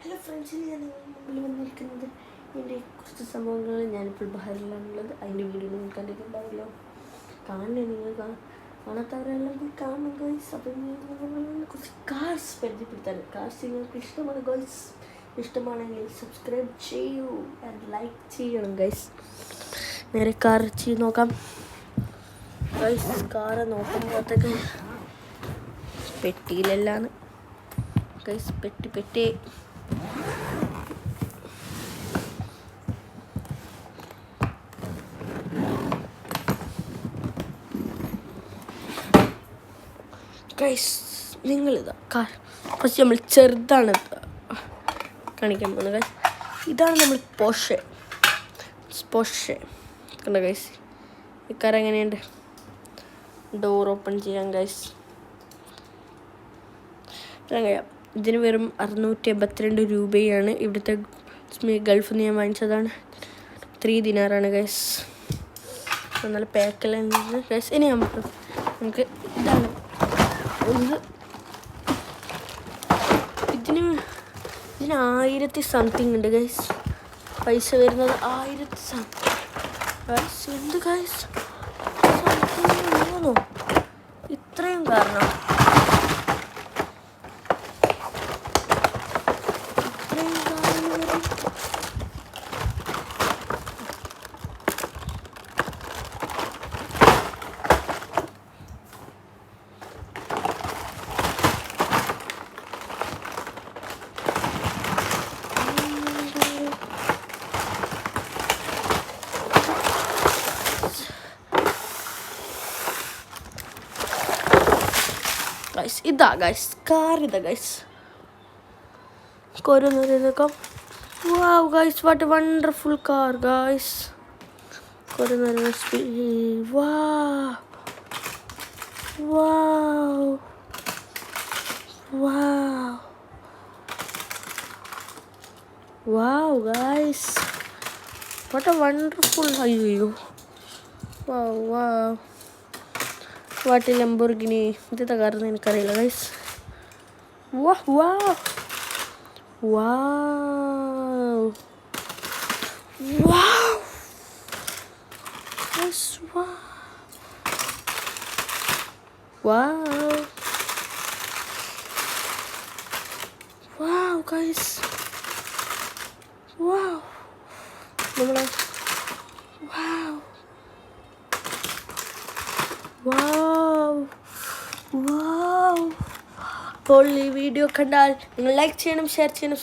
Hello ഫ്രണ്ട്സിന് ഞാൻ മുമ്പിൽ വന്നിരിക്കുന്നത് എൻ്റെ കുറച്ച് സംഭവങ്ങൾ. ഞാനിപ്പോൾ ബഹറിലാണുള്ളത്. അതിൻ്റെ വീഡിയോ നിങ്ങൾ കണ്ടിട്ടുണ്ടാവില്ലോ. കാണണേ, നിങ്ങൾ കാണാത്തവരെല്ലാം പോയി കാണും ഗൈസ്. അപ്പം കുറച്ച് കാർസ് പരിചയപ്പെടുത്താൻ. കാർസ് നിങ്ങൾക്ക് ഇഷ്ടമാണ് ഗൈസ്. ഇഷ്ടമാണെങ്കിൽ സബ്സ്ക്രൈബ് ചെയ്യൂ ആൻഡ് ലൈക്ക് ചെയ്യണം ഗൈസ്. നേരെ കാർ ചെയ്ത് നോക്കാം ഗൈസ്. കാറ് നോക്കുമ്പോഴത്തേക്ക് പെട്ടിയിലെല്ലാണ് ഗൈസ്. പെട്ടി ഗൈസ്. നിങ്ങളിതാ കാർ ഫസ്റ്റ് നമ്മൾ ചെറുതാണ് കാണിക്കാൻ പോകുന്നത് ഗൈസ്. ഇതാണ് നമ്മൾ പോഷെ കണ്ട ഗൈസ്. ഈ കാർ എങ്ങനെയുണ്ട്? ഡോർ ഓപ്പൺ ചെയ്യാം ഗൈസ്. ഇതിന് വെറും 682 രൂപയാണ്. ഇവിടുത്തെ ഗൾഫിൽ നിന്ന് ഞാൻ വാങ്ങിച്ചതാണ്. 3 ദിനാറാണ് ഗൈസ്. നല്ല പാക്കെല്ലാം ഗൈസ്. ഇനി നമുക്ക് ഇതാണ് ഇതിന് 1000 സംതിങ് ഉണ്ട് ഗൈസ്. പൈസ വരുന്നത് 1000 സംതിങ് ഗൈസ്. എന്ത് ഗൈസ്, സംതിങ് ഇത്രയും കാരണം ഗൈസ്. ഇതാ ഗൈസ് കാർ. ഇതാ ഗൈസ്. കൊരുന്നേരം wow guys, what a wonderful car guys. കൊരുന്നേരം wow wow wow wow guys, what a wonderful. അയ്യോ wow wow, what a Lamborghini. ഇത് കാർന്ന് എനിക്കറിയില്ല ഗൈസ്. വാഹ് വാവ് wow wow wow wow guys. വാവ് നമ്മളെ വാവ് വാവ് വാവ്. അപ്പോൾ ഈ വീഡിയോ കണ്ടാൽ നിങ്ങൾ ലൈക്ക് ചെയ്യണം, ഷെയർ ചെയ്യണം.